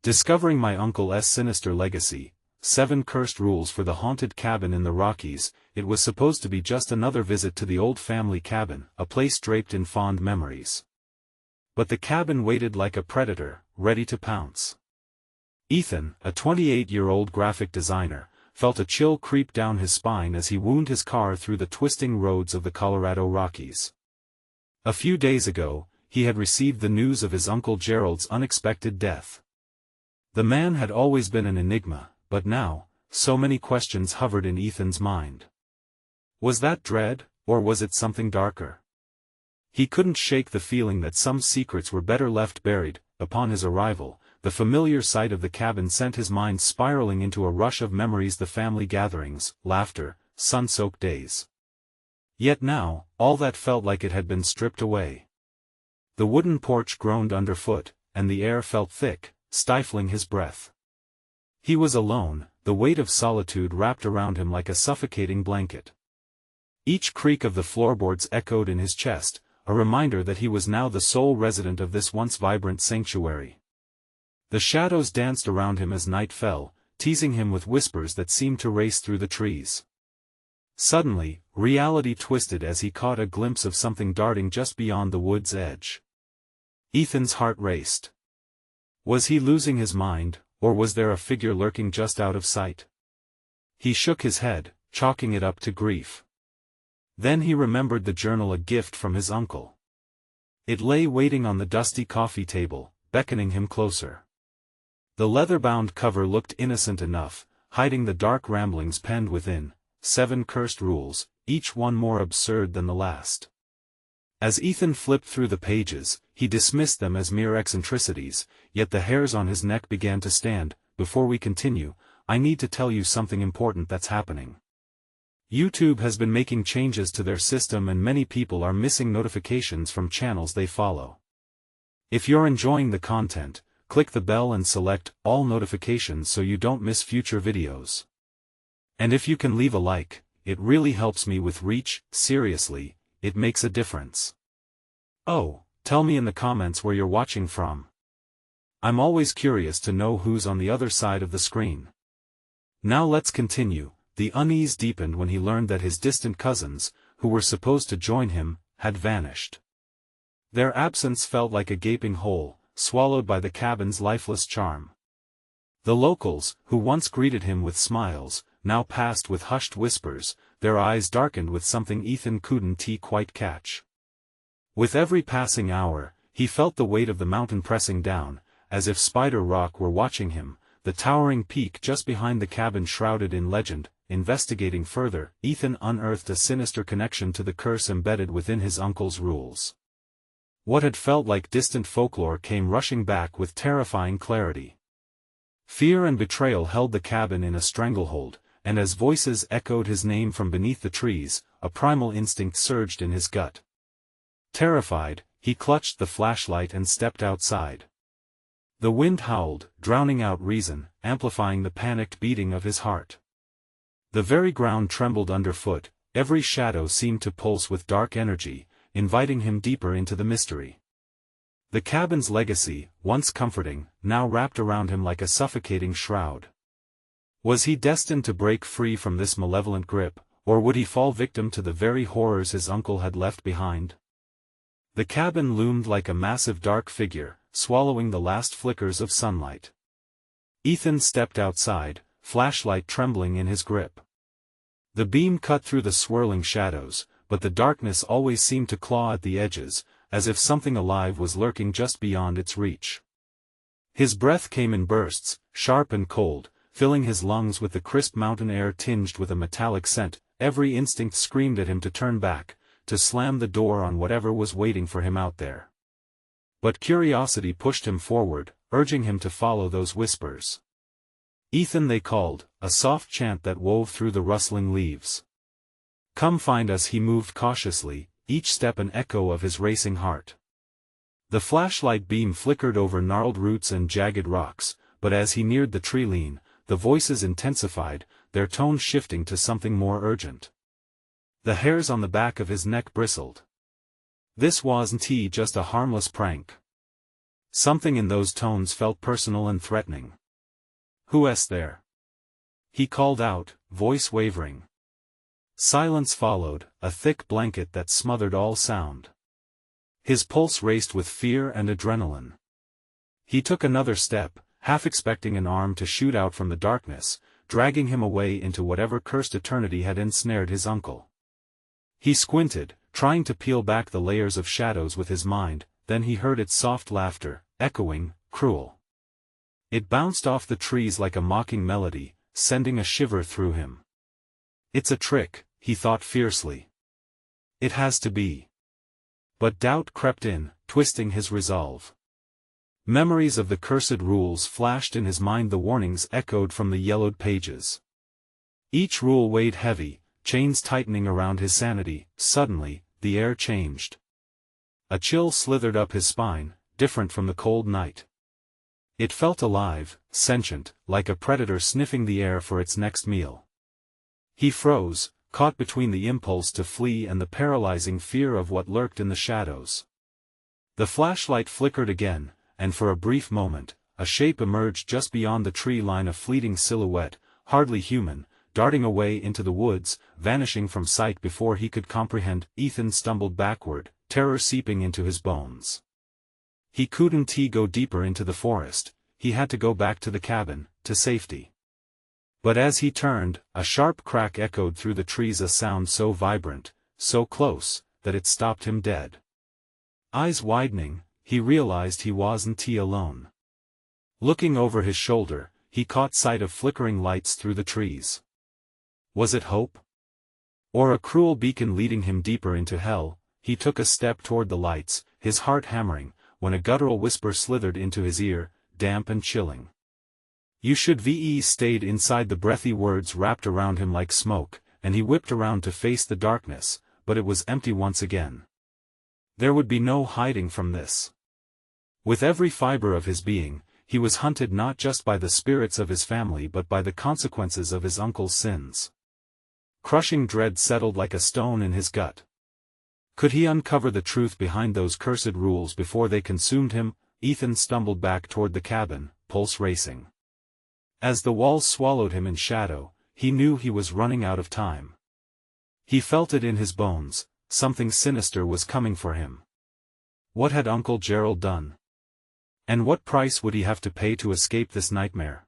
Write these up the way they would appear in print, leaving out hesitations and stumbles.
Discovering my uncle's sinister legacy, 7 cursed rules for the haunted cabin in the Rockies. It was supposed to be just another visit to the old family cabin, a place draped in fond memories. But the cabin waited like a predator, ready to pounce. Ethan, a 28-year-old graphic designer, felt a chill creep down his spine as he wound his car through the twisting roads of the Colorado Rockies. A few days ago, he had received the news of his Uncle Gerald's unexpected death. The man had always been an enigma, but now, so many questions hovered in Ethan's mind. Was that dread, or was it something darker? He couldn't shake the feeling that some secrets were better left buried. Upon his arrival, the familiar sight of the cabin sent his mind spiraling into a rush of memories: the family gatherings, laughter, sun-soaked days. Yet now, all that felt like it had been stripped away. The wooden porch groaned underfoot, and the air felt thick, stifling his breath. He was alone, the weight of solitude wrapped around him like a suffocating blanket. Each creak of the floorboards echoed in his chest, a reminder that he was now the sole resident of this once vibrant sanctuary. The shadows danced around him as night fell, teasing him with whispers that seemed to race through the trees. Suddenly, reality twisted as he caught a glimpse of something darting just beyond the wood's edge. Ethan's heart raced. Was he losing his mind, or was there a figure lurking just out of sight? He shook his head, chalking it up to grief. Then he remembered the journal, a gift from his uncle. It lay waiting on the dusty coffee table, beckoning him closer. The leather-bound cover looked innocent enough, hiding the dark ramblings penned within: 7 cursed rules, each one more absurd than the last. As Ethan flipped through the pages, he dismissed them as mere eccentricities, yet the hairs on his neck began to stand. Before we continue, I need to tell you something important that's happening. YouTube has been making changes to their system and many people are missing notifications from channels they follow. If you're enjoying the content, click the bell and select all notifications so you don't miss future videos. And if you can leave a like, it really helps me with reach. Seriously, it makes a difference. Oh, tell me in the comments where you're watching from. I'm always curious to know who's on the other side of the screen. Now let's continue. The unease deepened when he learned that his distant cousins, who were supposed to join him, had vanished. Their absence felt like a gaping hole, swallowed by the cabin's lifeless charm. The locals, who once greeted him with smiles, now passed with hushed whispers, their eyes darkened with something Ethan couldn't quite catch. With every passing hour, he felt the weight of the mountain pressing down, as if Spider Rock were watching him, the towering peak just behind the cabin shrouded in legend. Investigating further, Ethan unearthed a sinister connection to the curse embedded within his uncle's rules. What had felt like distant folklore came rushing back with terrifying clarity. Fear and betrayal held the cabin in a stranglehold, and as voices echoed his name from beneath the trees, a primal instinct surged in his gut. Terrified, he clutched the flashlight and stepped outside. The wind howled, drowning out reason, amplifying the panicked beating of his heart. The very ground trembled underfoot, every shadow seemed to pulse with dark energy, inviting him deeper into the mystery. The cabin's legacy, once comforting, now wrapped around him like a suffocating shroud. Was he destined to break free from this malevolent grip, or would he fall victim to the very horrors his uncle had left behind? The cabin loomed like a massive dark figure, swallowing the last flickers of sunlight. Ethan stepped outside, flashlight trembling in his grip. The beam cut through the swirling shadows, but the darkness always seemed to claw at the edges, as if something alive was lurking just beyond its reach. His breath came in bursts, sharp and cold, filling his lungs with the crisp mountain air tinged with a metallic scent. Every instinct screamed at him to turn back, to slam the door on whatever was waiting for him out there. But curiosity pushed him forward, urging him to follow those whispers. Ethan, they called, a soft chant that wove through the rustling leaves. Come find us, he moved cautiously, each step an echo of his racing heart. The flashlight beam flickered over gnarled roots and jagged rocks, but as he neared the tree line, the voices intensified, their tone shifting to something more urgent. The hairs on the back of his neck bristled. This wasn't just a harmless prank. Something in those tones felt personal and threatening. "Who's there?" he called out, voice wavering. Silence followed, a thick blanket that smothered all sound. His pulse raced with fear and adrenaline. He took another step, half expecting an arm to shoot out from the darkness, dragging him away into whatever cursed eternity had ensnared his uncle. He squinted, trying to peel back the layers of shadows with his mind, then he heard its soft laughter, echoing, cruel. It bounced off the trees like a mocking melody, sending a shiver through him. "It's a trick," he thought fiercely. "It has to be." But doubt crept in, twisting his resolve. Memories of the cursed rules flashed in his mind, the warnings echoed from the yellowed pages. Each rule weighed heavy, chains tightening around his sanity. Suddenly, the air changed. A chill slithered up his spine, different from the cold night. It felt alive, sentient, like a predator sniffing the air for its next meal. He froze, caught between the impulse to flee and the paralyzing fear of what lurked in the shadows. The flashlight flickered again, and for a brief moment, a shape emerged just beyond the tree line, a fleeting silhouette, hardly human, darting away into the woods, vanishing from sight before he could comprehend. Ethan stumbled backward, terror seeping into his bones. He couldn't go deeper into the forest, he had to go back to the cabin, to safety. But as he turned, a sharp crack echoed through the trees, a sound so vibrant, so close, that it stopped him dead. Eyes widening, he realized he wasn't alone. Looking over his shoulder, he caught sight of flickering lights through the trees. Was it hope? Or a cruel beacon leading him deeper into hell? He took a step toward the lights, his heart hammering, when a guttural whisper slithered into his ear, damp and chilling. "You should ve stayed inside." The breathy words wrapped around him like smoke, and he whipped around to face the darkness, but it was empty once again. There would be no hiding from this. With every fiber of his being, he was hunted not just by the spirits of his family but by the consequences of his uncle's sins. Crushing dread settled like a stone in his gut. Could he uncover the truth behind those cursed rules before they consumed him? Ethan stumbled back toward the cabin, pulse racing. As the walls swallowed him in shadow, he knew he was running out of time. He felt it in his bones, something sinister was coming for him. What had Uncle Gerald done? And what price would he have to pay to escape this nightmare?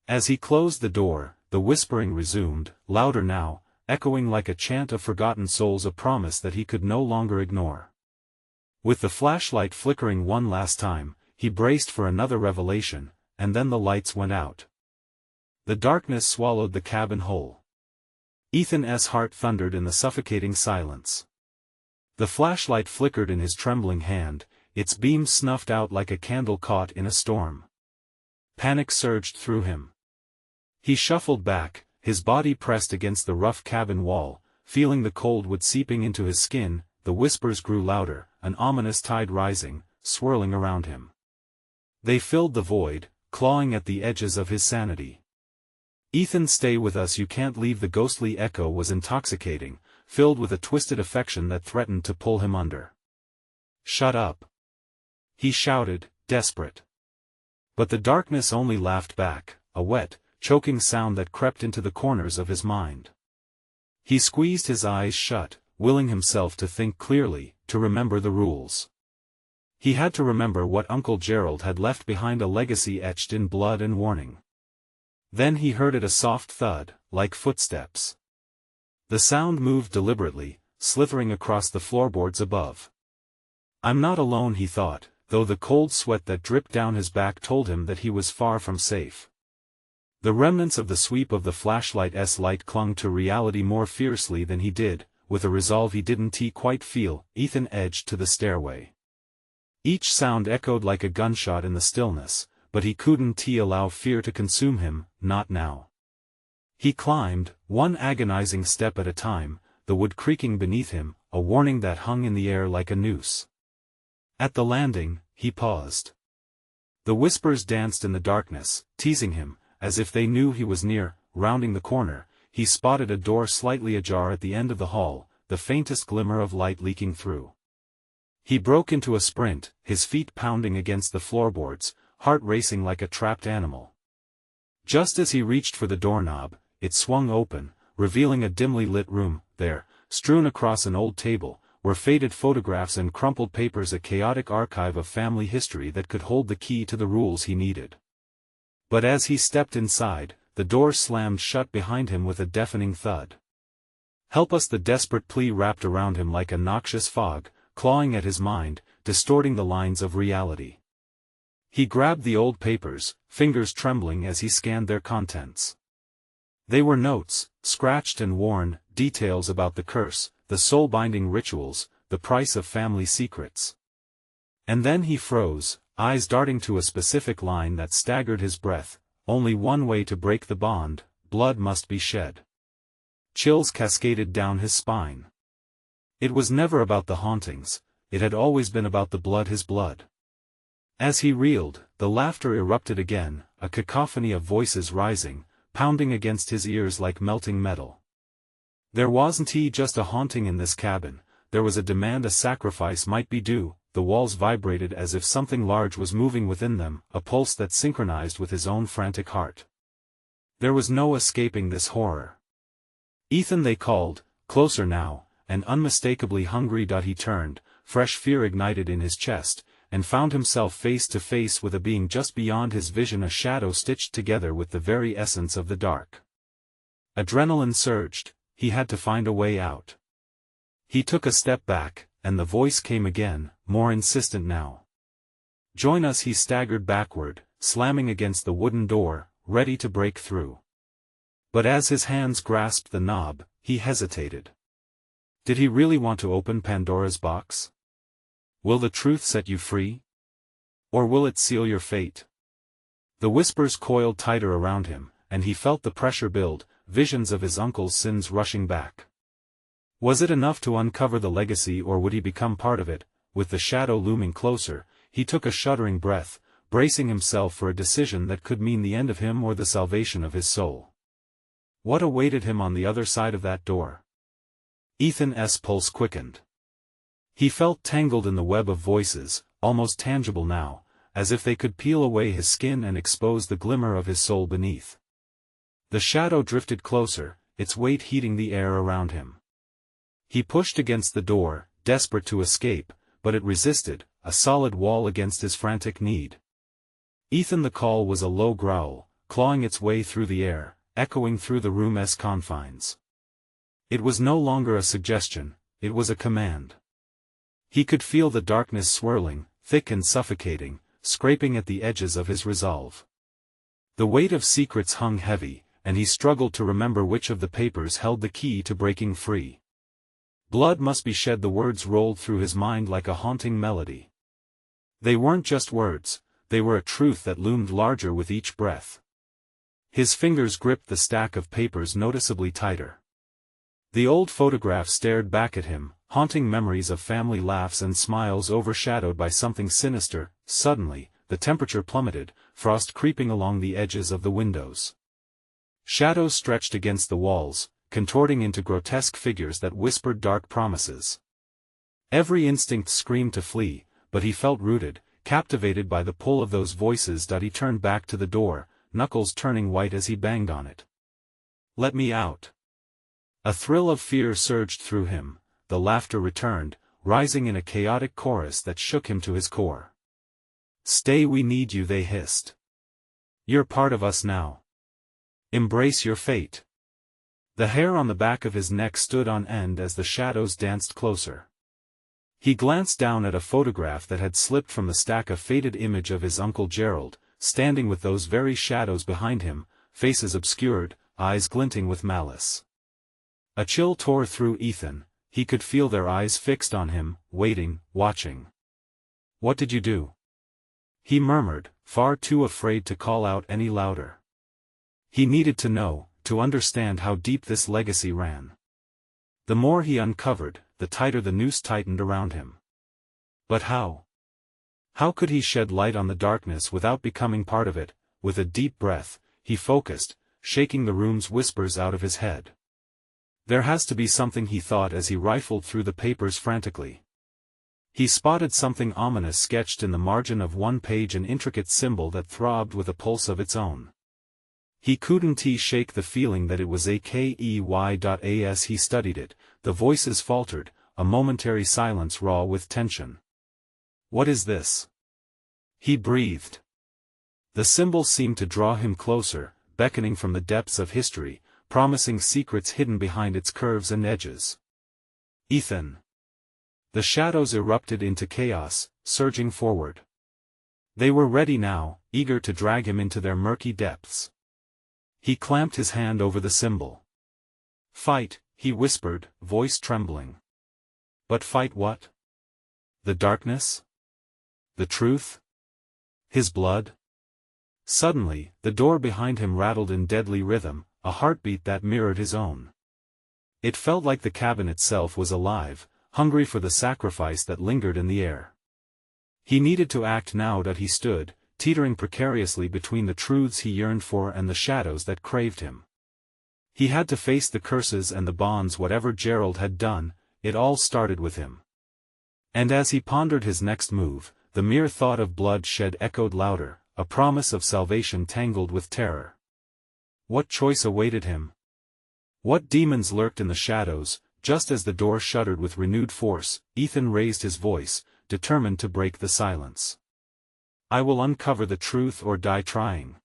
As he closed the door, the whispering resumed, louder now, echoing like a chant of forgotten souls, a promise that he could no longer ignore. With the flashlight flickering one last time, he braced for another revelation, and then the lights went out. The darkness swallowed the cabin whole. Ethan's heart thundered in the suffocating silence. The flashlight flickered in his trembling hand, its beam snuffed out like a candle caught in a storm. Panic surged through him. He shuffled back, his body pressed against the rough cabin wall, feeling the cold wood seeping into his skin. The whispers grew louder, an ominous tide rising, swirling around him. They filled the void, clawing at the edges of his sanity. "Ethan, stay with us, you can't leave." The ghostly echo was intoxicating, filled with a twisted affection that threatened to pull him under. "Shut up!" he shouted, desperate. But the darkness only laughed back, a wet, choking sound that crept into the corners of his mind. He squeezed his eyes shut, willing himself to think clearly, to remember the rules. He had to remember what Uncle Gerald had left behind, a legacy etched in blood and warning. Then he heard it, a soft thud, like footsteps. The sound moved deliberately, slithering across the floorboards above. "I'm not alone," he thought, though the cold sweat that dripped down his back told him that he was far from safe. The remnants of the sweep of the flashlight's light clung to reality more fiercely than he did, with a resolve he didn't quite feel. Ethan edged to the stairway. Each sound echoed like a gunshot in the stillness, but he couldn't allow fear to consume him, not now. He climbed, one agonizing step at a time, the wood creaking beneath him, a warning that hung in the air like a noose. At the landing, he paused. The whispers danced in the darkness, teasing him, as if they knew he was near. Rounding the corner, he spotted a door slightly ajar at the end of the hall, the faintest glimmer of light leaking through. He broke into a sprint, his feet pounding against the floorboards, heart racing like a trapped animal. Just as he reached for the doorknob, it swung open, revealing a dimly lit room. There, strewn across an old table, were faded photographs and crumpled papers, a chaotic archive of family history that could hold the key to the rules he needed. But as he stepped inside, the door slammed shut behind him with a deafening thud. "Help us!" The desperate plea wrapped around him like a noxious fog, clawing at his mind, distorting the lines of reality. He grabbed the old papers, fingers trembling as he scanned their contents. They were notes, scratched and worn, details about the curse, the soul-binding rituals, the price of family secrets. And then he froze, eyes darting to a specific line that staggered his breath: "Only one way to break the bond, blood must be shed." Chills cascaded down his spine. It was never about the hauntings, it had always been about the blood, his blood. As he reeled, the laughter erupted again, a cacophony of voices rising, pounding against his ears like melting metal. There wasn't just a haunting in this cabin, there was a demand, a sacrifice might be due. The walls vibrated as if something large was moving within them, a pulse that synchronized with his own frantic heart. There was no escaping this horror. "Ethan!" they called, closer now, and unmistakably hungry. He turned, fresh fear ignited in his chest, and found himself face to face with a being just beyond his vision, a shadow stitched together with the very essence of the dark. Adrenaline surged, he had to find a way out. He took a step back, and the voice came again, more insistent now. "Join us!" He staggered backward, slamming against the wooden door, ready to break through. But as his hands grasped the knob, he hesitated. Did he really want to open Pandora's box? Will the truth set you free? Or will it seal your fate? The whispers coiled tighter around him, and he felt the pressure build, visions of his uncle's sins rushing back. Was it enough to uncover the legacy, or would he become part of it? With the shadow looming closer, he took a shuddering breath, bracing himself for a decision that could mean the end of him or the salvation of his soul. What awaited him on the other side of that door? Ethan's pulse quickened. He felt tangled in the web of voices, almost tangible now, as if they could peel away his skin and expose the glimmer of his soul beneath. The shadow drifted closer, its weight heating the air around him. He pushed against the door, desperate to escape, but it resisted, a solid wall against his frantic need. "Ethan!" The call was a low growl, clawing its way through the air, echoing through the room's confines. It was no longer a suggestion, it was a command. He could feel the darkness swirling, thick and suffocating, scraping at the edges of his resolve. The weight of secrets hung heavy, and he struggled to remember which of the papers held the key to breaking free. "Blood must be shed," the words rolled through his mind like a haunting melody. They weren't just words, they were a truth that loomed larger with each breath. His fingers gripped the stack of papers noticeably tighter. The old photograph stared back at him, haunting memories of family laughs and smiles overshadowed by something sinister. Suddenly, the temperature plummeted, frost creeping along the edges of the windows. Shadows stretched against the walls, contorting into grotesque figures that whispered dark promises. Every instinct screamed to flee, but he felt rooted, captivated by the pull of those voices. He turned back to the door, knuckles turning white as he banged on it. "Let me out!" A thrill of fear surged through him, the laughter returned, rising in a chaotic chorus that shook him to his core. "Stay, we need you," they hissed. "You're part of us now. Embrace your fate." The hair on the back of his neck stood on end as the shadows danced closer. He glanced down at a photograph that had slipped from the stack, a faded image of his Uncle Gerald, standing with those very shadows behind him, faces obscured, eyes glinting with malice. A chill tore through Ethan, he could feel their eyes fixed on him, waiting, watching. "What did you do?" he murmured, far too afraid to call out any louder. He needed to know, to understand how deep this legacy ran. The more he uncovered, the tighter the noose tightened around him. But how? How could he shed light on the darkness without becoming part of it? With a deep breath, he focused, shaking the room's whispers out of his head. There has to be something, he thought as he rifled through the papers frantically. He spotted something ominous sketched in the margin of one page, an intricate symbol that throbbed with a pulse of its own. He couldn't shake the feeling that it was a key. As he studied it, the voices faltered, a momentary silence raw with tension. "What is this?" he breathed. The symbol seemed to draw him closer, beckoning from the depths of history, promising secrets hidden behind its curves and edges. "Ethan." The shadows erupted into chaos, surging forward. They were ready now, eager to drag him into their murky depths. He clamped his hand over the symbol. "Fight," he whispered, voice trembling. But fight what? The darkness? The truth? His blood? Suddenly, the door behind him rattled in deadly rhythm, a heartbeat that mirrored his own. It felt like the cabin itself was alive, hungry for the sacrifice that lingered in the air. He needed to act now that he stood, teetering precariously between the truths he yearned for and the shadows that craved him. He had to face the curses and the bonds. Whatever Gerald had done, it all started with him. And as he pondered his next move, the mere thought of bloodshed echoed louder, a promise of salvation tangled with terror. What choice awaited him? What demons lurked in the shadows? Just as the door shuddered with renewed force, Ethan raised his voice, determined to break the silence. "I will uncover the truth or die trying."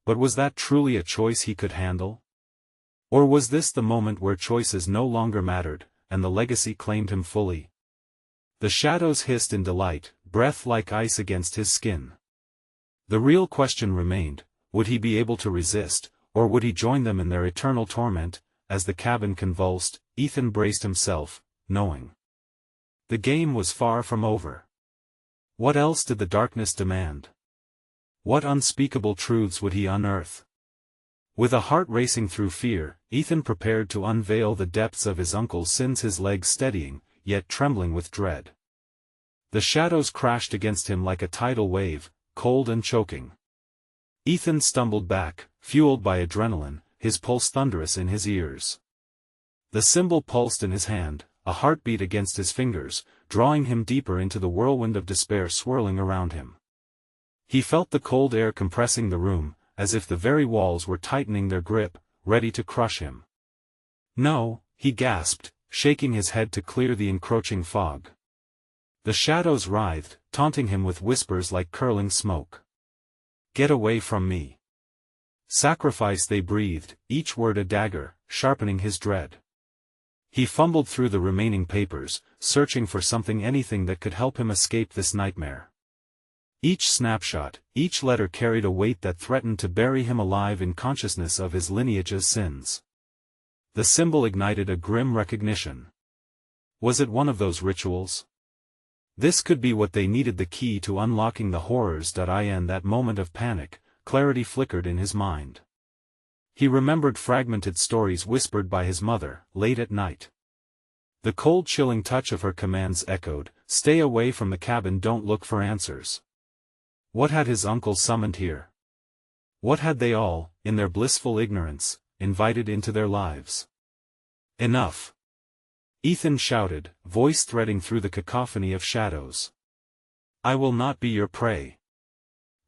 But was that truly a choice he could handle? Or was this the moment where choices no longer mattered, and the legacy claimed him fully? The shadows hissed in delight, breath like ice against his skin. The real question remained, would he be able to resist, or would he join them in their eternal torment? As the cabin convulsed, Ethan braced himself, knowing the game was far from over. What else did the darkness demand? What unspeakable truths would he unearth? With a heart racing through fear, Ethan prepared to unveil the depths of his uncle's sins, his legs steadying, yet trembling with dread. The shadows crashed against him like a tidal wave, cold and choking. Ethan stumbled back, fueled by adrenaline, his pulse thunderous in his ears. The symbol pulsed in his hand, a heartbeat against his fingers, drawing him deeper into the whirlwind of despair swirling around him. He felt the cold air compressing the room, as if the very walls were tightening their grip, ready to crush him. "No," he gasped, shaking his head to clear the encroaching fog. The shadows writhed, taunting him with whispers like curling smoke. "Get away from me." "Sacrifice," they breathed, each word a dagger, sharpening his dread. He fumbled through the remaining papers, searching for something, anything that could help him escape this nightmare. Each snapshot, each letter carried a weight that threatened to bury him alive in consciousness of his lineage's sins. The symbol ignited a grim recognition. Was it one of those rituals? This could be what they needed, the key to unlocking the horrors. In that moment of panic, clarity flickered in his mind. He remembered fragmented stories whispered by his mother, late at night. The cold chilling touch of her commands echoed, "Stay away from the cabin, don't look for answers." What had his uncle summoned here? What had they all, in their blissful ignorance, invited into their lives? "Enough!" Ethan shouted, voice threading through the cacophony of shadows. "I will not be your prey."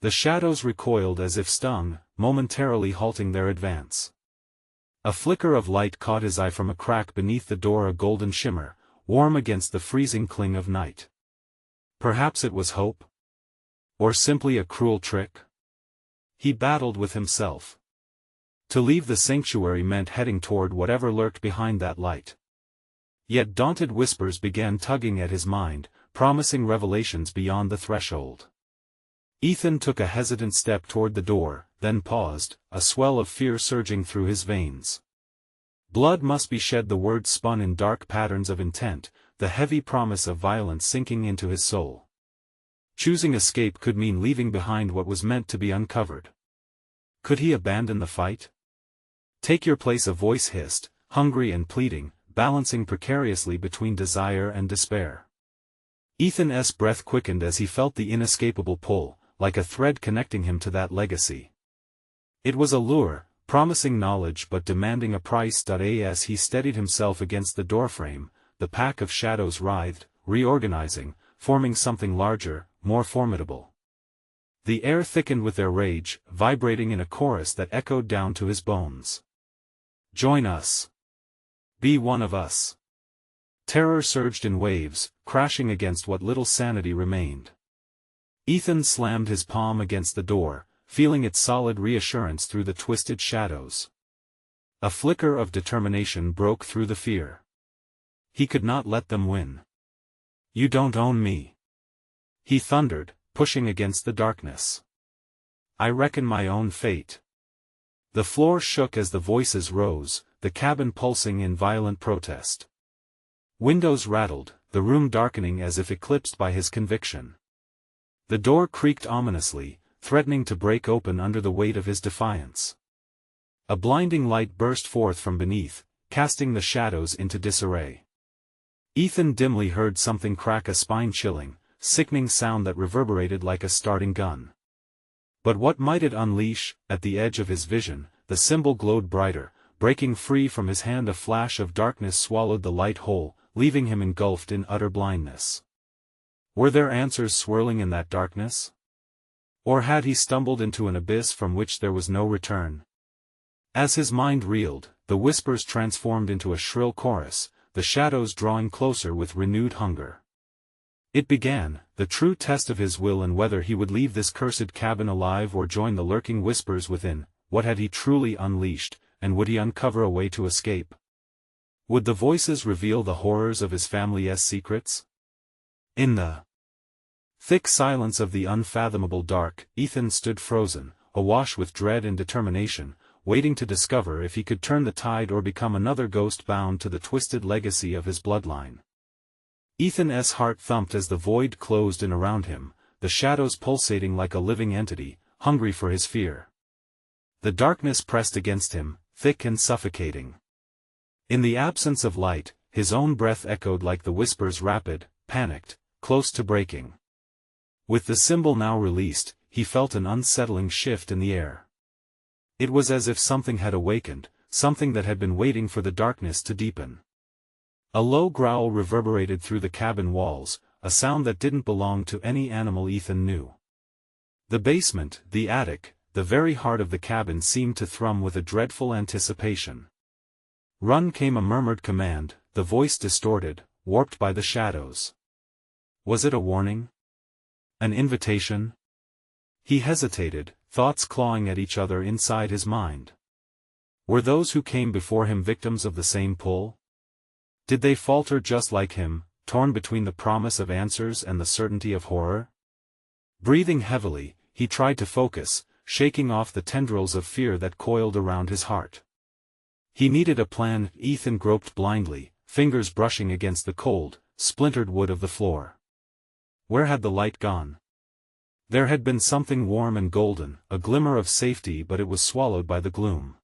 The shadows recoiled as if stung, momentarily halting their advance. A flicker of light caught his eye from a crack beneath the door, a golden shimmer, warm against the freezing cling of night. Perhaps it was hope? Or simply a cruel trick? He battled with himself. To leave the sanctuary meant heading toward whatever lurked behind that light. Yet daunted whispers began tugging at his mind, promising revelations beyond the threshold. Ethan took a hesitant step toward the door, then paused, a swell of fear surging through his veins. Blood must be shed, the words spun in dark patterns of intent, the heavy promise of violence sinking into his soul. Choosing escape could mean leaving behind what was meant to be uncovered. Could he abandon the fight? "Take your place," a voice hissed, hungry and pleading, balancing precariously between desire and despair. Ethan's breath quickened as he felt the inescapable pull, like a thread connecting him to that legacy. It was a lure, promising knowledge but demanding a price. As he steadied himself against the doorframe, the pack of shadows writhed, reorganizing, forming something larger, more formidable. The air thickened with their rage, vibrating in a chorus that echoed down to his bones. Join us. Be one of us. Terror surged in waves, crashing against what little sanity remained. Ethan slammed his palm against the door, feeling its solid reassurance through the twisted shadows. A flicker of determination broke through the fear. He could not let them win. You don't own me, he thundered, pushing against the darkness. I reckon my own fate. The floor shook as the voices rose, the cabin pulsing in violent protest. Windows rattled, the room darkening as if eclipsed by his conviction. The door creaked ominously, threatening to break open under the weight of his defiance. A blinding light burst forth from beneath, casting the shadows into disarray. Ethan dimly heard something crack, a spine-chilling, sickening sound that reverberated like a starting gun. But what might it unleash? At the edge of his vision, the symbol glowed brighter, breaking free from his hand. A flash of darkness swallowed the light whole, leaving him engulfed in utter blindness. Were there answers swirling in that darkness? Or had he stumbled into an abyss from which there was no return? As his mind reeled, the whispers transformed into a shrill chorus, the shadows drawing closer with renewed hunger. It began, the true test of his will and whether he would leave this cursed cabin alive or join the lurking whispers within. What had he truly unleashed, and would he uncover a way to escape? Would the voices reveal the horrors of his family's secrets? In the thick silence of the unfathomable dark, Ethan stood frozen, awash with dread and determination, waiting to discover if he could turn the tide or become another ghost bound to the twisted legacy of his bloodline. Ethan's heart thumped as the void closed in around him, the shadows pulsating like a living entity, hungry for his fear. The darkness pressed against him, thick and suffocating. In the absence of light, his own breath echoed like the whispers, rapid, panicked, close to breaking. With the symbol now released, he felt an unsettling shift in the air. It was as if something had awakened, something that had been waiting for the darkness to deepen. A low growl reverberated through the cabin walls, a sound that didn't belong to any animal Ethan knew. The basement, the attic, the very heart of the cabin seemed to thrum with a dreadful anticipation. Run, came a murmured command, the voice distorted, warped by the shadows. Was it a warning? An invitation? He hesitated, thoughts clawing at each other inside his mind. Were those who came before him victims of the same pull? Did they falter just like him, torn between the promise of answers and the certainty of horror? Breathing heavily, he tried to focus, shaking off the tendrils of fear that coiled around his heart. He needed a plan. Ethan groped blindly, fingers brushing against the cold, splintered wood of the floor. Where had the light gone? There had been something warm and golden, a glimmer of safety, but it was swallowed by the gloom.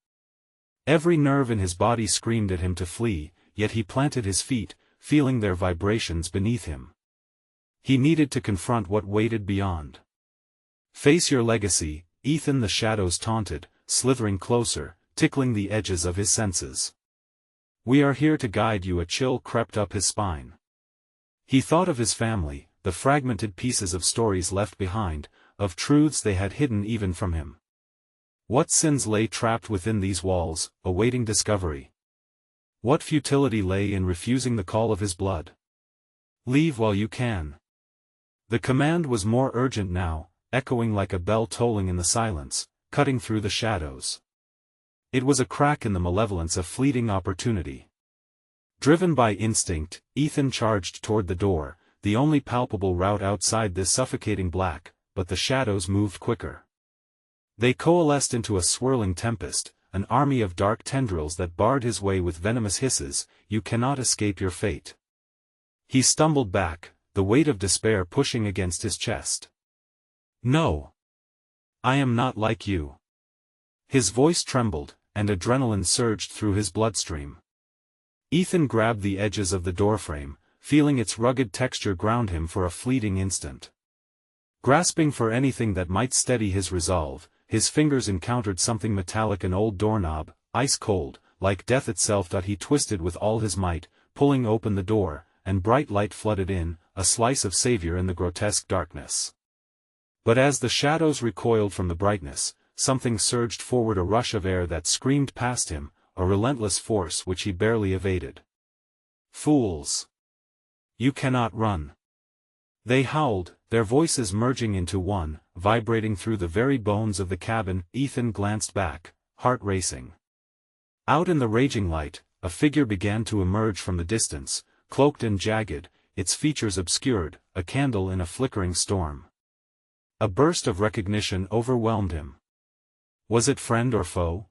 Every nerve in his body screamed at him to flee, yet he planted his feet, feeling their vibrations beneath him. He needed to confront what waited beyond. Face your legacy, Ethan, the shadows taunted, slithering closer, tickling the edges of his senses. We are here to guide you. A chill crept up his spine. He thought of his family, the fragmented pieces of stories left behind, of truths they had hidden even from him. What sins lay trapped within these walls, awaiting discovery? What futility lay in refusing the call of his blood? Leave while you can. The command was more urgent now, echoing like a bell tolling in the silence, cutting through the shadows. It was a crack in the malevolence of fleeting opportunity. Driven by instinct, Ethan charged toward the door, the only palpable route outside this suffocating black, but the shadows moved quicker. They coalesced into a swirling tempest, an army of dark tendrils that barred his way with venomous hisses. You cannot escape your fate. He stumbled back, the weight of despair pushing against his chest. No. I am not like you. His voice trembled, and adrenaline surged through his bloodstream. Ethan grabbed the edges of the doorframe, feeling its rugged texture ground him for a fleeting instant. Grasping for anything that might steady his resolve, his fingers encountered something metallic, an old doorknob, ice cold, like death itself. He twisted with all his might, pulling open the door, and bright light flooded in, a slice of savior in the grotesque darkness. But as the shadows recoiled from the brightness, something surged forward, a rush of air that screamed past him, a relentless force which he barely evaded. "Fools! You cannot run!" They howled, their voices merging into one, vibrating through the very bones of the cabin. Ethan glanced back, heart racing. Out in the raging light, a figure began to emerge from the distance, cloaked and jagged, its features obscured, a candle in a flickering storm. A burst of recognition overwhelmed him. Was it friend or foe?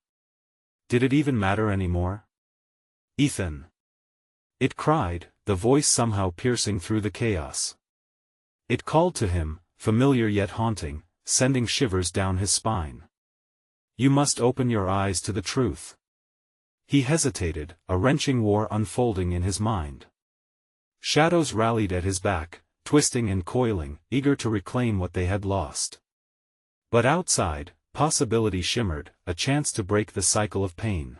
Did it even matter anymore? "Ethan!" it cried, the voice somehow piercing through the chaos. It called to him, familiar yet haunting, sending shivers down his spine. "You must open your eyes to the truth." He hesitated, a wrenching war unfolding in his mind. Shadows rallied at his back, twisting and coiling, eager to reclaim what they had lost. But outside, possibility shimmered, a chance to break the cycle of pain.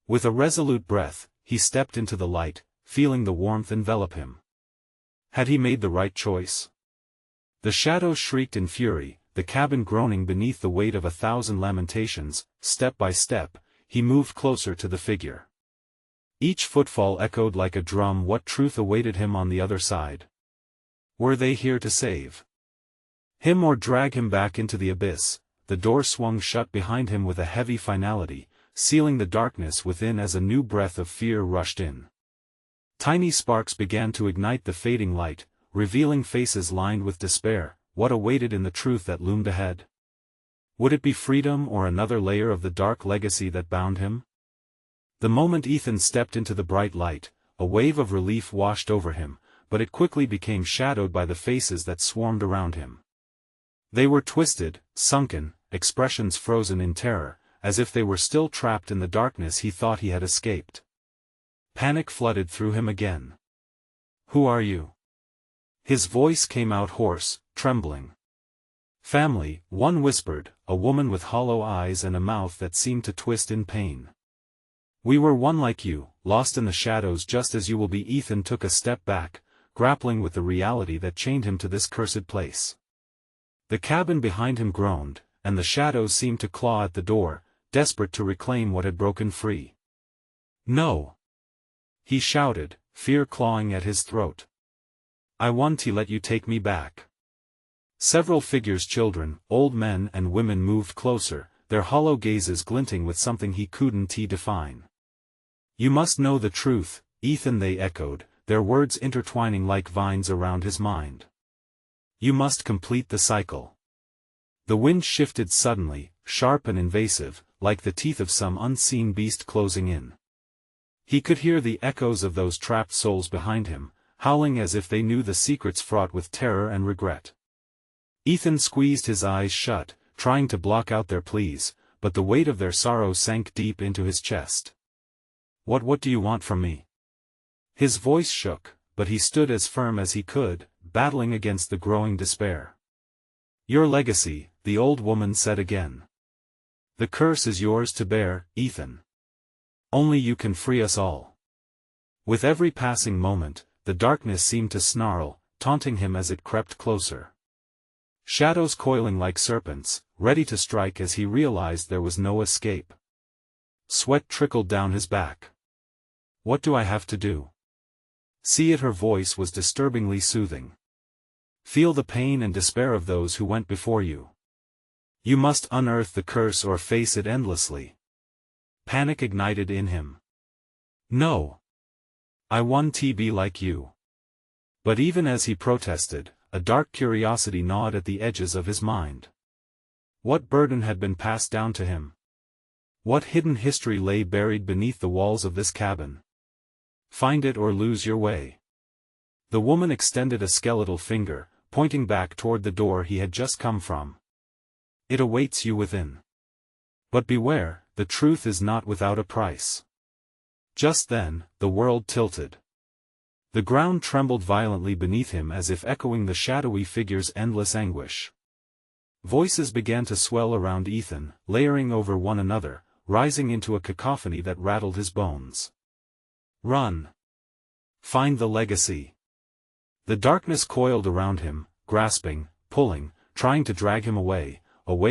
With a resolute breath, he stepped into the light, feeling the warmth envelop him. Had he made the right choice? The shadows shrieked in fury, the cabin groaning beneath the weight of 1,000 lamentations. Step by step, he moved closer to the figure. Each footfall echoed like a drum. What truth awaited him on the other side? Were they here to save him or drag him back into the abyss? The door swung shut behind him with a heavy finality, sealing the darkness within as a new breath of fear rushed in. Tiny sparks began to ignite the fading light, revealing faces lined with despair. What awaited in the truth that loomed ahead? Would it be freedom or another layer of the dark legacy that bound him? The moment Ethan stepped into the bright light, a wave of relief washed over him, but it quickly became shadowed by the faces that swarmed around him. They were twisted, sunken, expressions frozen in terror, as if they were still trapped in the darkness he thought he had escaped. Panic flooded through him again. "Who are you?" His voice came out hoarse, trembling. "Family," one whispered, a woman with hollow eyes and a mouth that seemed to twist in pain. "We were one like you, lost in the shadows just as you will be." Ethan took a step back, grappling with the reality that chained him to this cursed place. The cabin behind him groaned, and the shadows seemed to claw at the door, desperate to reclaim what had broken free. "No!" he shouted, fear clawing at his throat. "I want to let you take me back." Several figures, children, old men and women, moved closer, their hollow gazes glinting with something he couldn't define. "You must know the truth, Ethan," they echoed, their words intertwining like vines around his mind. "You must complete the cycle." The wind shifted suddenly, sharp and invasive, like the teeth of some unseen beast closing in. He could hear the echoes of those trapped souls behind him, howling as if they knew the secrets fraught with terror and regret. Ethan squeezed his eyes shut, trying to block out their pleas, but the weight of their sorrow sank deep into his chest. What do you want from me?" His voice shook, but he stood as firm as he could, battling against the growing despair. "Your legacy," the old woman said again. "The curse is yours to bear, Ethan. Only you can free us all." With every passing moment, the darkness seemed to snarl, taunting him as it crept closer. Shadows coiling like serpents, ready to strike as he realized there was no escape. Sweat trickled down his back. "What do I have to do?" "See it." Her voice was disturbingly soothing. "Feel the pain and despair of those who went before you. You must unearth the curse or face it endlessly." Panic ignited in him. "No. I want to be like you." But even as he protested, a dark curiosity gnawed at the edges of his mind. What burden had been passed down to him? What hidden history lay buried beneath the walls of this cabin? Find it or lose your way. The woman extended a skeletal finger, pointing back toward the door he had just come from. "It awaits you within. But beware, the truth is not without a price." Just then, the world tilted. The ground trembled violently beneath him as if echoing the shadowy figure's endless anguish. Voices began to swell around Ethan, layering over one another, rising into a cacophony that rattled his bones. "Run! Find the legacy. The darkness coiled around him, grasping, pulling, trying to drag him away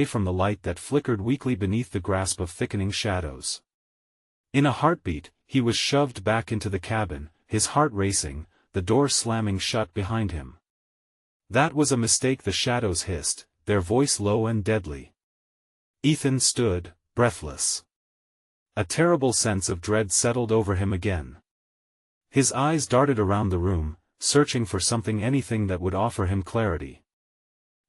from the light that flickered weakly beneath the grasp of thickening shadows. In a heartbeat, he was shoved back into the cabin, his heart racing, the door slamming shut behind him. That was a mistake, the shadows hissed, their voice low and deadly. Ethan stood, breathless. A terrible sense of dread settled over him again. His eyes darted around the room, searching for something, anything that would offer him clarity.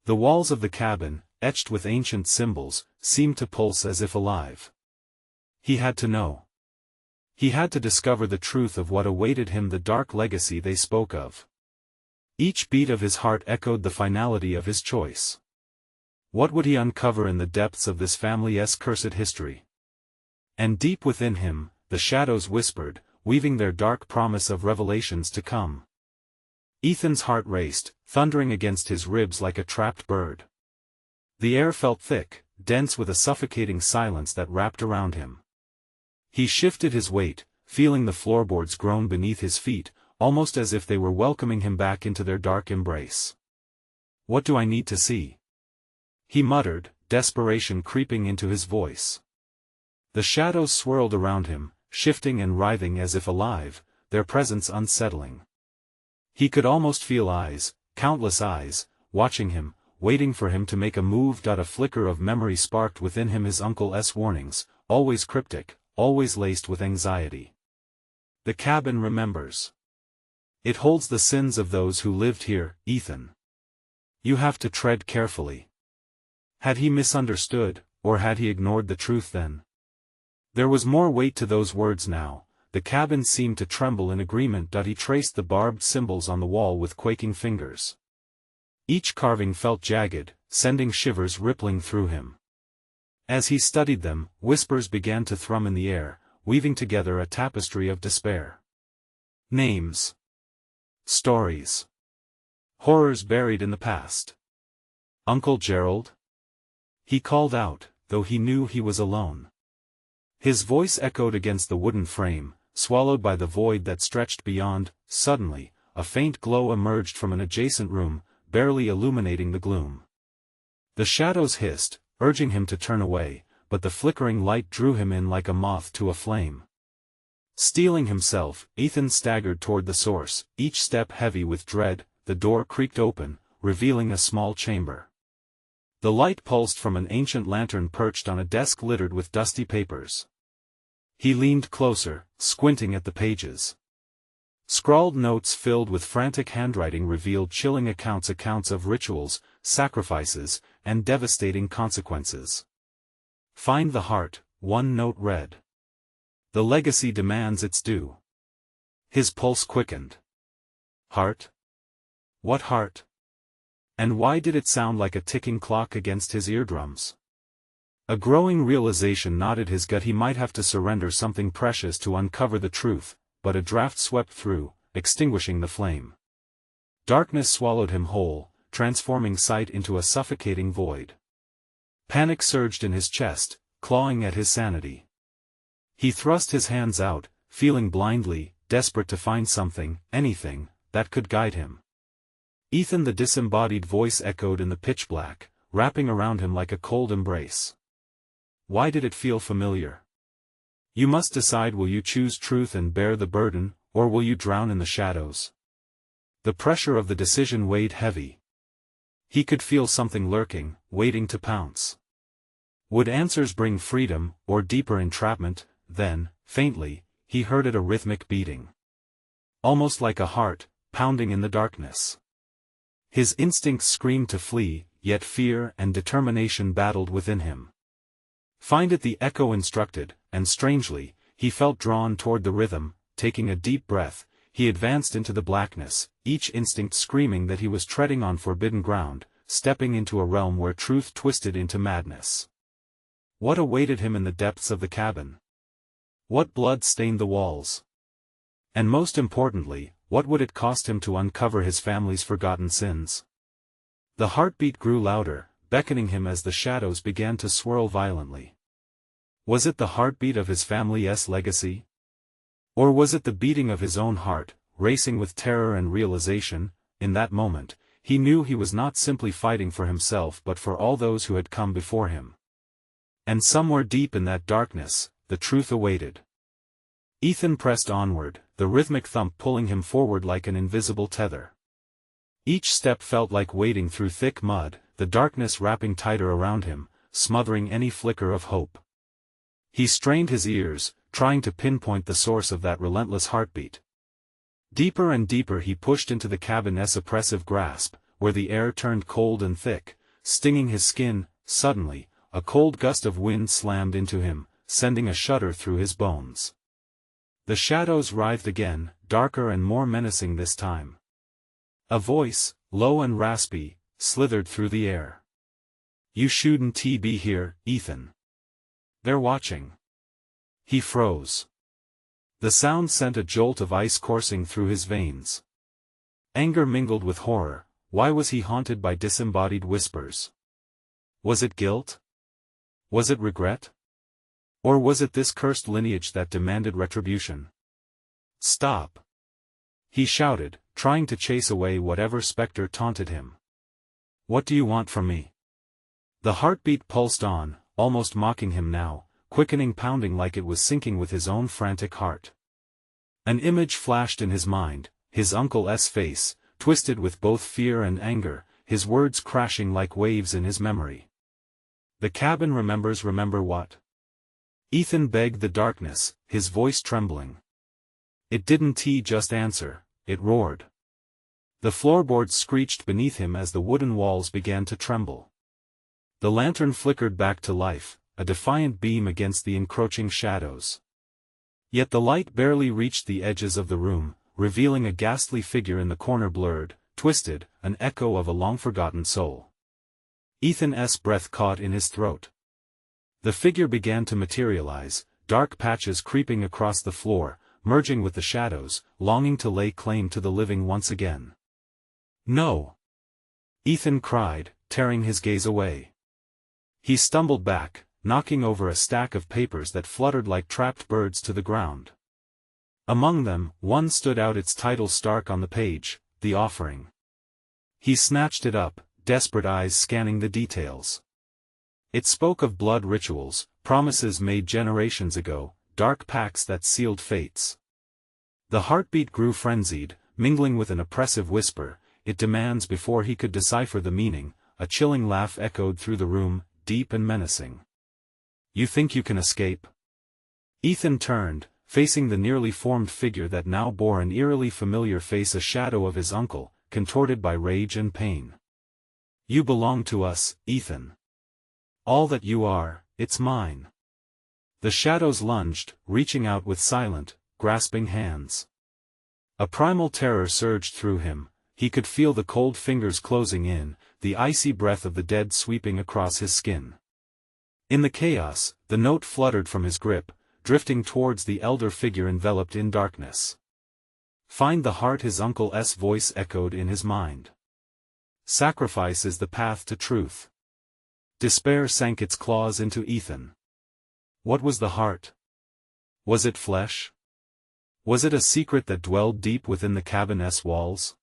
The walls of the cabin, etched with ancient symbols, seemed to pulse as if alive. He had to know. He had to discover the truth of what awaited him, the dark legacy they spoke of. Each beat of his heart echoed the finality of his choice. What would he uncover in the depths of this family's cursed history? And deep within him, the shadows whispered, weaving their dark promise of revelations to come. Ethan's heart raced, thundering against his ribs like a trapped bird. The air felt thick, dense with a suffocating silence that wrapped around him. He shifted his weight, feeling the floorboards groan beneath his feet, almost as if they were welcoming him back into their dark embrace. What do I need to see? He muttered, desperation creeping into his voice. The shadows swirled around him, shifting and writhing as if alive, their presence unsettling. He could almost feel eyes, countless eyes, watching him, waiting for him to make a move. A flicker of memory sparked within him, his uncle's warnings, always cryptic, always laced with anxiety. The cabin remembers. It holds the sins of those who lived here, Ethan. You have to tread carefully. Had he misunderstood, or had he ignored the truth then? There was more weight to those words now. The cabin seemed to tremble in agreement. He traced the barbed symbols on the wall with quaking fingers. Each carving felt jagged, sending shivers rippling through him. As he studied them, whispers began to thrum in the air, weaving together a tapestry of despair. Names. Stories. Horrors buried in the past. Uncle Gerald? He called out, though he knew he was alone. His voice echoed against the wooden frame, swallowed by the void that stretched beyond. Suddenly, a faint glow emerged from an adjacent room, barely illuminating the gloom. The shadows hissed, urging him to turn away, but the flickering light drew him in like a moth to a flame. Steeling himself, Ethan staggered toward the source, each step heavy with dread. The door creaked open, revealing a small chamber. The light pulsed from an ancient lantern perched on a desk littered with dusty papers. He leaned closer, squinting at the pages. Scrawled notes filled with frantic handwriting revealed chilling accounts of rituals, sacrifices, and devastating consequences. Find the heart, one note read. The legacy demands its due. His pulse quickened. Heart? What heart? And why did it sound like a ticking clock against his eardrums? A growing realization knotted his gut. He might have to surrender something precious to uncover the truth, but a draft swept through, extinguishing the flame. Darkness swallowed him whole, transforming sight into a suffocating void. Panic surged in his chest, clawing at his sanity. He thrust his hands out, feeling blindly, desperate to find something, anything, that could guide him. Ethan, the disembodied voice echoed in the pitch black, wrapping around him like a cold embrace. Why did it feel familiar? You must decide, will you choose truth and bear the burden, or will you drown in the shadows? The pressure of the decision weighed heavy. He could feel something lurking, waiting to pounce. Would answers bring freedom, or deeper entrapment? Then, faintly, he heard it, a rhythmic beating. Almost like a heart, pounding in the darkness. His instincts screamed to flee, yet fear and determination battled within him. Find it, the echo instructed, and strangely, he felt drawn toward the rhythm. Taking a deep breath, he advanced into the blackness, each instinct screaming that he was treading on forbidden ground, stepping into a realm where truth twisted into madness. What awaited him in the depths of the cabin? What blood stained the walls? And most importantly, what would it cost him to uncover his family's forgotten sins? The heartbeat grew louder, beckoning him as the shadows began to swirl violently. Was it the heartbeat of his family's legacy? Or was it the beating of his own heart, racing with terror and realization. In that moment, he knew he was not simply fighting for himself but for all those who had come before him. And somewhere deep in that darkness, the truth awaited. Ethan pressed onward, the rhythmic thump pulling him forward like an invisible tether. Each step felt like wading through thick mud, the darkness wrapping tighter around him, smothering any flicker of hope. He strained his ears, trying to pinpoint the source of that relentless heartbeat. Deeper and deeper he pushed into the cabin's oppressive grasp, where the air turned cold and thick, stinging his skin. Suddenly, a cold gust of wind slammed into him, sending a shudder through his bones. The shadows writhed again, darker and more menacing this time. A voice, low and raspy, slithered through the air. "You shouldn't be here, Ethan. They're watching." He froze. The sound sent a jolt of ice coursing through his veins. Anger mingled with horror. Why was he haunted by disembodied whispers? Was it guilt? Was it regret? Or was it this cursed lineage that demanded retribution? "Stop!" he shouted, trying to chase away whatever specter taunted him. "What do you want from me?" The heartbeat pulsed on, almost mocking him now, quickening, pounding like it was syncing with his own frantic heart. An image flashed in his mind, his uncle's face, twisted with both fear and anger, his words crashing like waves in his memory. "The cabin remembers." "Remember what?" Ethan begged the darkness, his voice trembling. It didn't just answer, it roared. The floorboards screeched beneath him as the wooden walls began to tremble. The lantern flickered back to life, a defiant beam against the encroaching shadows. Yet the light barely reached the edges of the room, revealing a ghastly figure in the corner, blurred, twisted, an echo of a long-forgotten soul. Ethan's breath caught in his throat. The figure began to materialize, dark patches creeping across the floor, merging with the shadows, longing to lay claim to the living once again. "No!" Ethan cried, tearing his gaze away. He stumbled back, knocking over a stack of papers that fluttered like trapped birds to the ground. Among them, one stood out, its title stark on the page, "The Offering." He snatched it up, desperate eyes scanning the details. It spoke of blood rituals, promises made generations ago, dark pacts that sealed fates. The heartbeat grew frenzied, mingling with an oppressive whisper, "It demands." Before he could decipher the meaning, a chilling laugh echoed through the room, deep and menacing. "You think you can escape?" Ethan turned, facing the nearly formed figure that now bore an eerily familiar face, a shadow of his uncle, contorted by rage and pain. "You belong to us, Ethan. All that you are, it's mine." The shadows lunged, reaching out with silent, grasping hands. A primal terror surged through him. He could feel the cold fingers closing in, the icy breath of the dead sweeping across his skin. In the chaos, the note fluttered from his grip, drifting towards the elder figure enveloped in darkness. "Find the heart," his uncle's voice echoed in his mind. "Sacrifice is the path to truth." Despair sank its claws into Ethan. What was the heart? Was it flesh? Was it a secret that dwelled deep within the cabin's walls?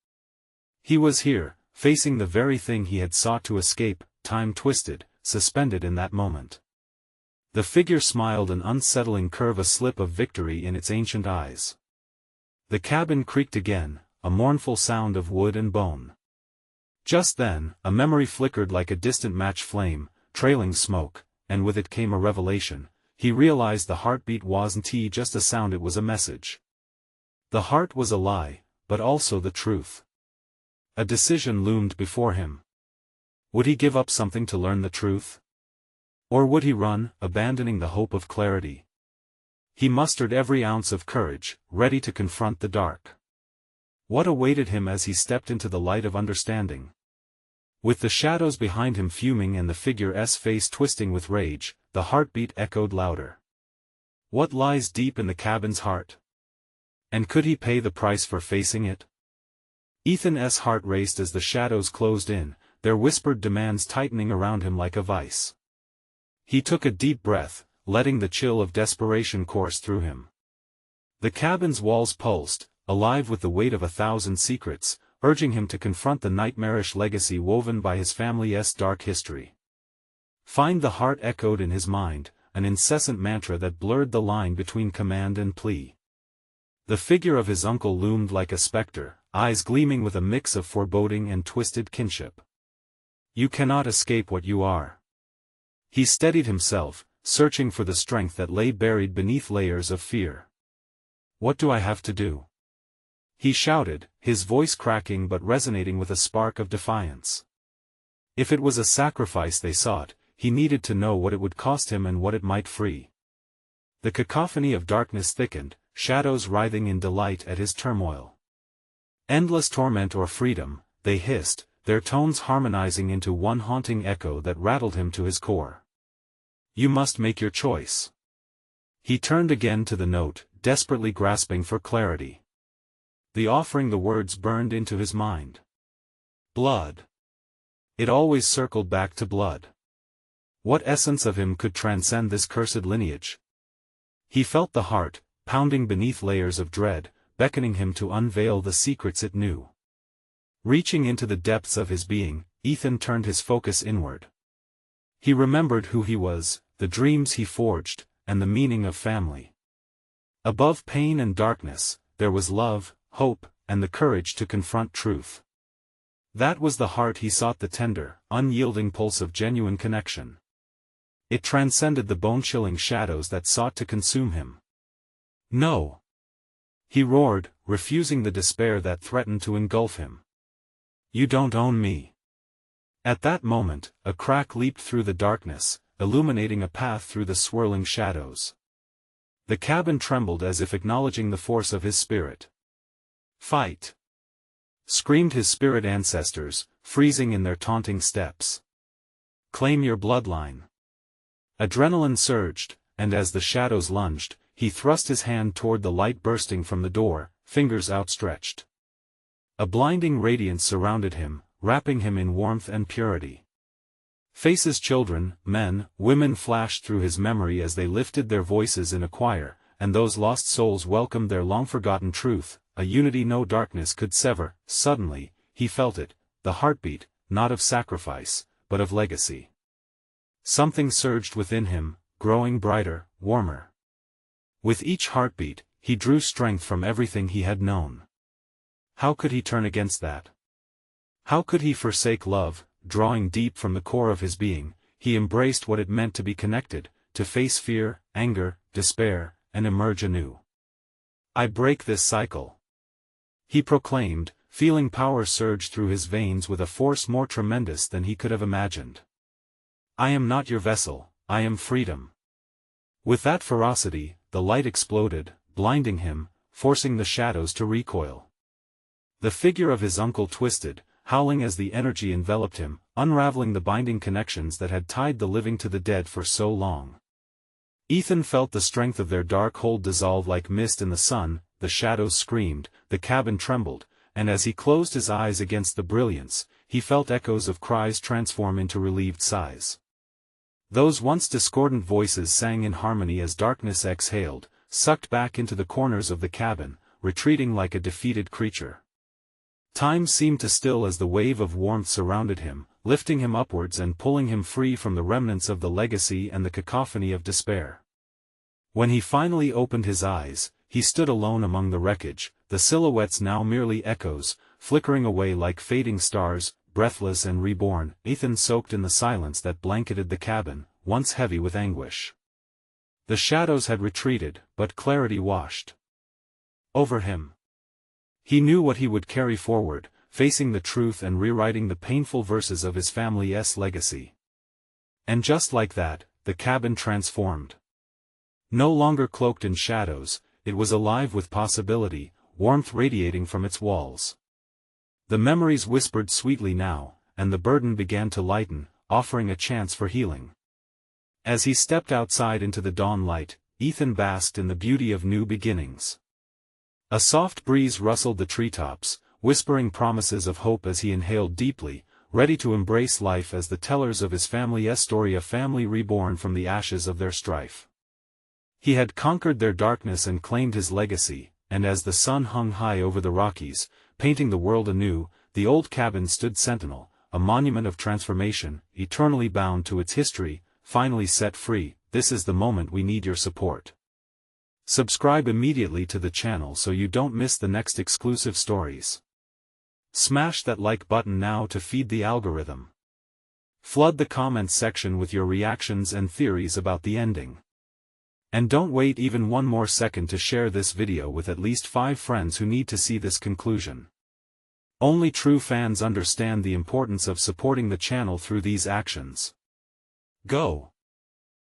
He was here, facing the very thing he had sought to escape, time twisted, suspended in that moment. The figure smiled, an unsettling curve, a slip of victory in its ancient eyes. The cabin creaked again, a mournful sound of wood and bone. Just then, a memory flickered like a distant match flame, trailing smoke, and with it came a revelation. He realized the heartbeat wasn't just a sound, it was a message. The heart was a lie, but also the truth. A decision loomed before him. Would he give up something to learn the truth? Or would he run, abandoning the hope of clarity? He mustered every ounce of courage, ready to confront the dark. What awaited him as he stepped into the light of understanding? With the shadows behind him fuming and the figure's face twisting with rage, the heartbeat echoed louder. What lies deep in the cabin's heart? And could he pay the price for facing it? Ethan's heart raced as the shadows closed in, their whispered demands tightening around him like a vice. He took a deep breath, letting the chill of desperation course through him. The cabin's walls pulsed, alive with the weight of 1,000 secrets, urging him to confront the nightmarish legacy woven by his family's dark history. Find the heart echoed in his mind, an incessant mantra that blurred the line between command and plea. The figure of his uncle loomed like a specter, eyes gleaming with a mix of foreboding and twisted kinship. You cannot escape what you are. He steadied himself, searching for the strength that lay buried beneath layers of fear. What do I have to do? He shouted, his voice cracking but resonating with a spark of defiance. If it was a sacrifice they sought, he needed to know what it would cost him and what it might free. The cacophony of darkness thickened, shadows writhing in delight at his turmoil. Endless torment or freedom, they hissed, their tones harmonizing into one haunting echo that rattled him to his core. You must make your choice. He turned again to the note, desperately grasping for clarity. The offering the words burned into his mind. Blood. It always circled back to blood. What essence of him could transcend this cursed lineage? He felt the heart, pounding beneath layers of dread, beckoning him to unveil the secrets it knew. Reaching into the depths of his being, Ethan turned his focus inward. He remembered who he was, the dreams he forged, and the meaning of family. Above pain and darkness, there was love, hope, and the courage to confront truth. That was the heart he sought, the tender, unyielding pulse of genuine connection. It transcended the bone-chilling shadows that sought to consume him. No! He roared, refusing the despair that threatened to engulf him. You don't own me. At that moment, a crack leaped through the darkness, illuminating a path through the swirling shadows. The cabin trembled as if acknowledging the force of his spirit. Fight! Screamed his spirit ancestors, freezing in their taunting steps. Claim your bloodline. Adrenaline surged, and as the shadows lunged, he thrust his hand toward the light bursting from the door, fingers outstretched. A blinding radiance surrounded him, wrapping him in warmth and purity. Faces, children, men, women flashed through his memory as they lifted their voices in a choir, and those lost souls welcomed their long-forgotten truth, a unity no darkness could sever. Suddenly, he felt it, the heartbeat, not of sacrifice, but of legacy. Something surged within him, growing brighter, warmer. With each heartbeat, he drew strength from everything he had known. How could he turn against that? How could he forsake love? Drawing deep from the core of his being, he embraced what it meant to be connected, to face fear, anger, despair, and emerge anew. I break this cycle. He proclaimed, feeling power surge through his veins with a force more tremendous than he could have imagined. I am not your vessel, I am freedom. With that ferocity, the light exploded, blinding him, forcing the shadows to recoil. The figure of his uncle twisted, howling as the energy enveloped him, unraveling the binding connections that had tied the living to the dead for so long. Ethan felt the strength of their dark hold dissolve like mist in the sun, the shadows screamed, the cabin trembled, and as he closed his eyes against the brilliance, he felt echoes of cries transform into relieved sighs. Those once discordant voices sang in harmony as darkness exhaled, sucked back into the corners of the cabin, retreating like a defeated creature. Time seemed to still as the wave of warmth surrounded him, lifting him upwards and pulling him free from the remnants of the legacy and the cacophony of despair. When he finally opened his eyes, he stood alone among the wreckage, the silhouettes now merely echoes, flickering away like fading stars, breathless and reborn. Ethan soaked in the silence that blanketed the cabin, once heavy with anguish. The shadows had retreated, but clarity washed over him. He knew what he would carry forward, facing the truth and rewriting the painful verses of his family's legacy. And just like that, the cabin transformed. No longer cloaked in shadows, it was alive with possibility, warmth radiating from its walls. The memories whispered sweetly now, and the burden began to lighten, offering a chance for healing. As he stepped outside into the dawn light, Ethan basked in the beauty of new beginnings. A soft breeze rustled the treetops, whispering promises of hope as he inhaled deeply, ready to embrace life as the tellers of his family's story, a family reborn from the ashes of their strife. He had conquered their darkness and claimed his legacy, and as the sun hung high over the Rockies, painting the world anew, the old cabin stood sentinel, a monument of transformation, eternally bound to its history, finally set free. This is the moment we need your support. Subscribe immediately to the channel so you don't miss the next exclusive stories. Smash that like button now to feed the algorithm. Flood the comments section with your reactions and theories about the ending. And don't wait even one more second to share this video with at least 5 friends who need to see this conclusion. Only true fans understand the importance of supporting the channel through these actions. Go!